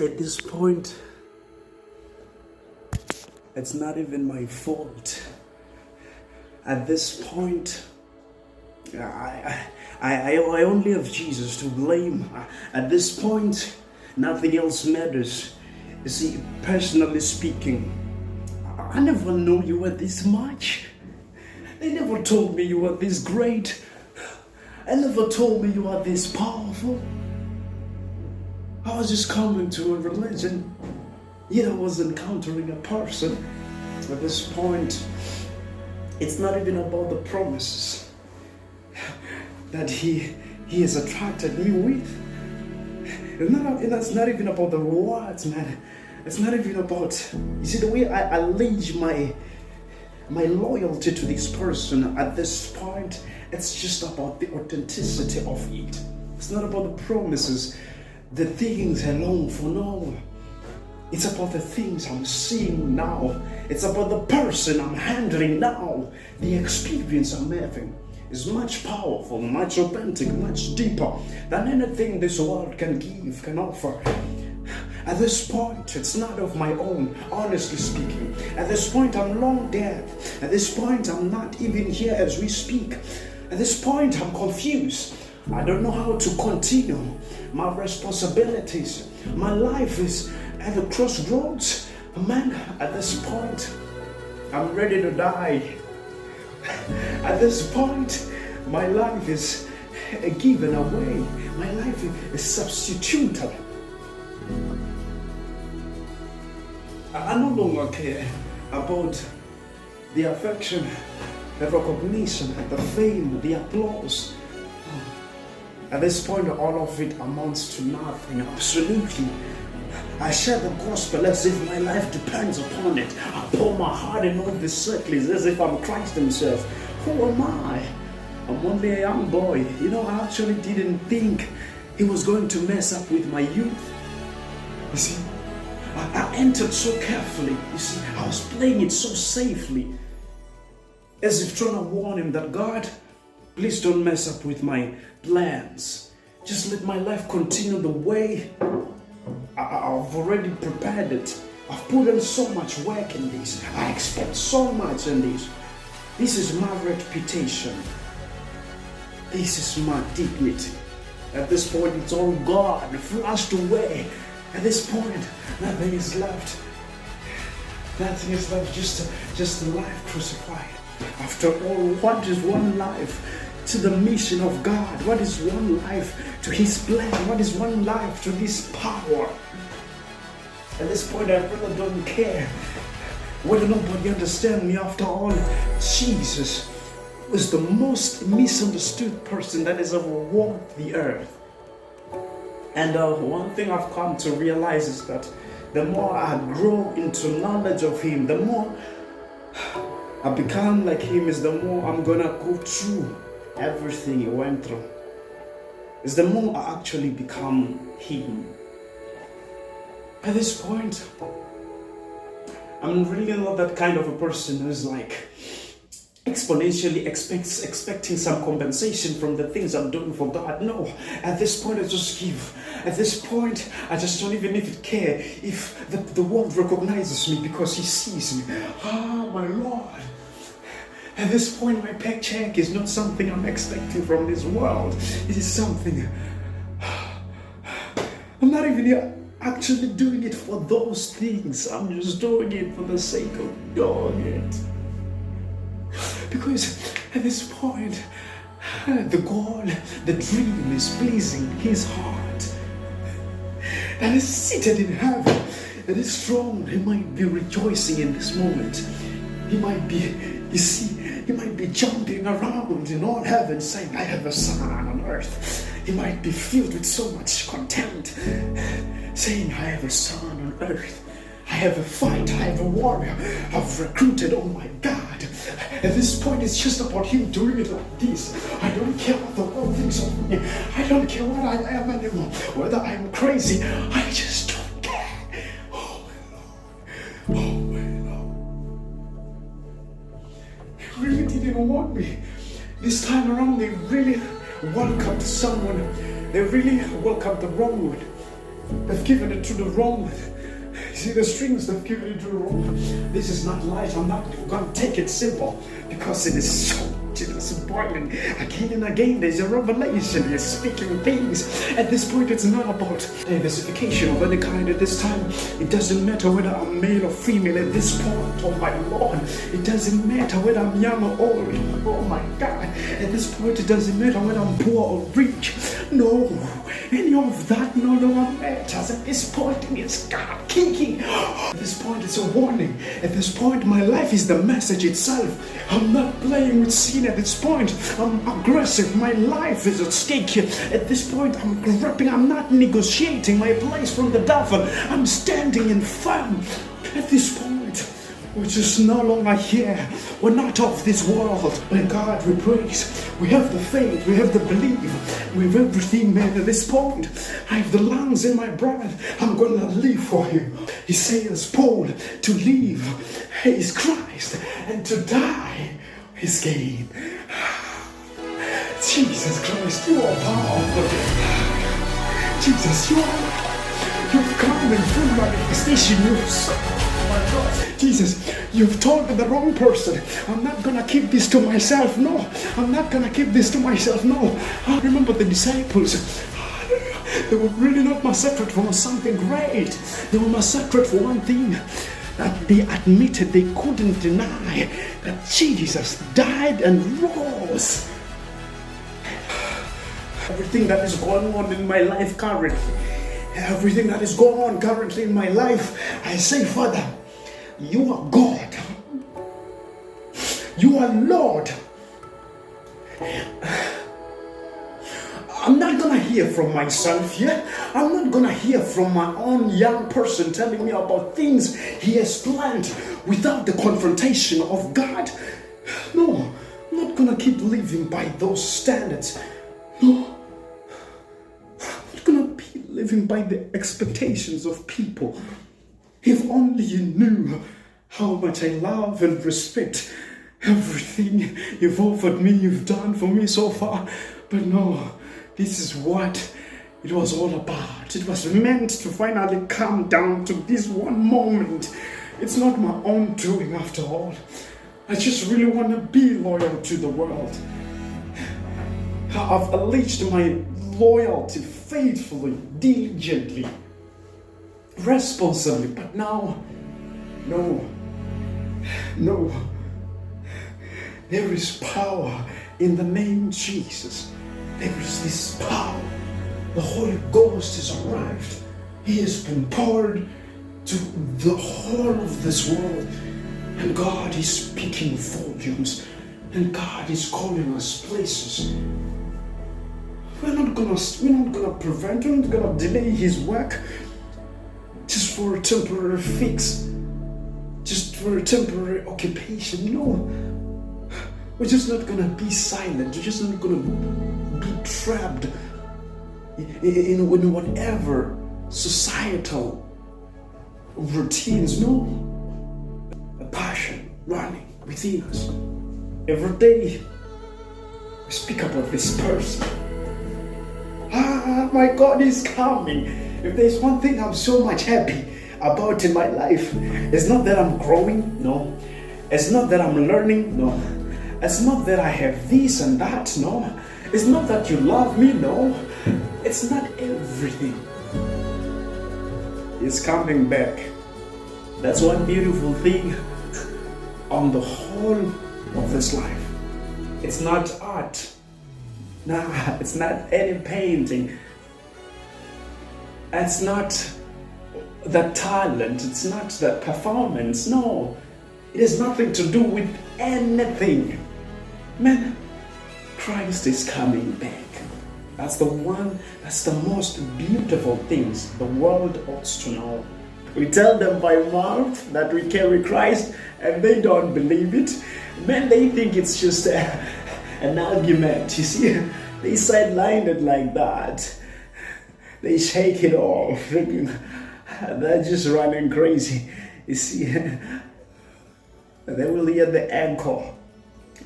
At this point, it's not even my fault. At this point, I only have Jesus to blame. At this point, nothing else matters. You see, personally speaking, I never knew you were this much. They never told me you were this great. I never told me you are this powerful. I was just coming to a religion, yet I was encountering a person. At this point, it's not even about the promises that he has attracted me with. It's not even about the rewards, man. It's not even about, you see, the way I allege my loyalty to this person at this point, it's just about the authenticity of it. It's not about the promises, the things I long for now. It's about the things I'm seeing now. It's about the person I'm handling now. The experience I'm having is much powerful, much authentic, much deeper than anything this world can give, can offer. At this point, it's not of my own, honestly speaking. At this point, I'm long dead. At this point, I'm not even here as we speak. At this point, I'm confused. I don't know how to continue. My responsibilities, my life is at the crossroads. Man, at this point, I'm ready to die. At this point, my life is given away. My life is substituted. I no longer care about the affection, the recognition, the fame, the applause. At this point, all of it amounts to nothing, absolutely. I share the gospel as if my life depends upon it. I pour my heart in all the circles as if I'm Christ himself. Who am I? I'm only a young boy. I actually didn't think he was going to mess up with my youth. You see, I entered so carefully. You see, I was playing it so safely. As if trying to warn him that, God, please don't mess up with my plans. Just let my life continue the way I've already prepared it. I've put in so much work in this. I expect so much in this. This is my reputation. This is my dignity. At this point, it's all gone, flushed away. At this point, nothing is left. Nothing is left, just a life crucified. After all, what is one life to the mission of God? What is one life to his plan? What is one life to his power? At this point, I really don't care whether nobody understands me. After all, Jesus was the most misunderstood person that has ever walked the earth. And one thing I've come to realize is that the more I grow into knowledge of him, the more I become like him, is the more I'm gonna go through everything he went through. Is the more I actually become him. At this point, I'm really not that kind of a person who's like exponentially expecting some compensation from the things I'm doing for God. No, at this point I just give. At this point I just don't even care if the world recognizes me because he sees me. Ah, my Lord. At this point my paycheck is not something I'm expecting from this world. It is something I'm not even actually doing it for those things. I'm just doing it for the sake of doing it. Because at this point, the goal, the dream is pleasing his heart. And he's seated in heaven. And his throne, he might be rejoicing in this moment. He might be, he might be jumping around in all heaven saying, I have a son on earth. He might be filled with so much content, saying, I have a son on earth. I have a fighter, I have a warrior. I've recruited, oh my God. At this point, it's just about him doing it like this. I don't care what the world thinks of me. I don't care what I am anymore. Whether I'm crazy, I just don't care. Oh my Lord. Oh my Lord. He really didn't want me. This time around, they really welcomed someone. They really welcomed the wrong one. They've given it to the wrong. See the strings, they've given it to the wrong. This is not light. I'm not going to take it simple because it is so disappointing. Again and again, there's a revelation. You're speaking things. At this point, it's not about diversification of any kind. At this time, it doesn't matter whether I'm male or female. At this point, oh my Lord, it doesn't matter whether I'm young or old. Oh my God, at this point, it doesn't matter whether I'm poor or rich. No, any of that no longer matters. At this point, it's God kicking. At this point, it's a warning. At this point, my life is the message itself. I'm not playing with sin. At this point, I'm aggressive. My life is at stake. At this point, I'm gripping. I'm not negotiating my place from the devil. I'm standing in firm. At this point, we're just no longer here. We're not of this world. And God, we praise. We have the faith. We have the belief. We have everything, man. At this point, I have the lungs in my blood. I'm going to live for Him. He says, Paul, to live is Christ, and to die is gain. Jesus Christ, you are powerful. Jesus, you've come in full manifestation. My God, Jesus, you've told the wrong person. I'm not gonna keep this to myself. No, I'm not gonna keep this to myself. No. I remember the disciples. They were really not massacred for something great. They were massacred for one thing. That they admitted, they couldn't deny that Jesus died and rose. Everything that is going on in my life currently, everything that is going on currently in my life, I say, Father, you are God. You are Lord. I'm not gonna hear from myself here. I'm not gonna hear from my own young person telling me about things he has planned without the confrontation of God. No, I'm not gonna keep living by those standards. No, I'm not gonna be living by the expectations of people. If only you knew how much I love and respect everything you've offered me, you've done for me so far. But no, this is what it was all about. It was meant to finally come down to this one moment. It's not my own doing after all. I just really want to be loyal to the world. I've alleged my loyalty faithfully, diligently, responsibly, but now, no. There is power in the name Jesus. There is this power. The Holy Ghost has arrived. He has been poured to the whole of this world. And God is speaking volumes. And God is calling us places. We're not gonna prevent Him. We're not gonna delay His work just for a temporary fix, just for a temporary occupation. No, we're just not gonna be silent. We're just not gonna be trapped in whatever societal routines. No, a passion running within us. Every day we speak about this person. My God is coming. If there's one thing I'm so much happy about in my life, it's not that I'm growing, no. It's not that I'm learning, no. It's not that I have this and that, no. It's not that you love me, no. It's not everything. It's coming back. That's one beautiful thing on the whole of this life. It's not art. Nah, it's not any painting. It's not the talent. It's not the performance. No, it has nothing to do with anything. Man, Christ is coming back. That's the most beautiful things the world ought to know. We tell them by mouth that we carry Christ and they don't believe it. Man, they think it's just an argument. You see, they sideline it like that. They shake it off, thinking they're just running crazy. You see, they will hear the echo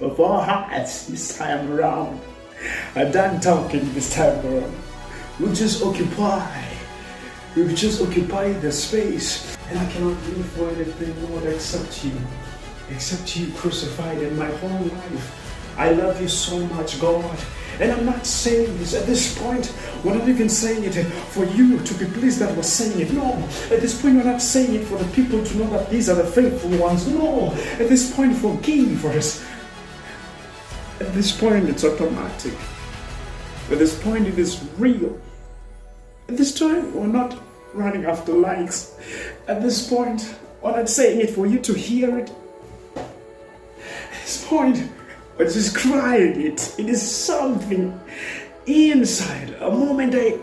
of our hearts this time around. I'm done talking this time around. We'll just occupy You just occupy the space. And I cannot live for anything, Lord, except you. Except you crucified in my whole life. I love you so much, God. And I'm not saying this at this point. We're not even saying it for you to be pleased that we're saying it. No. At this point, we're not saying it for the people to know that these are the faithful ones. No. At this point, forgive us. At this point, it's automatic. At this point, it is real. At this time, we're not running after likes. At this point, we're not saying it for you to hear it. At this point, we're just crying it. It is something inside. A moment I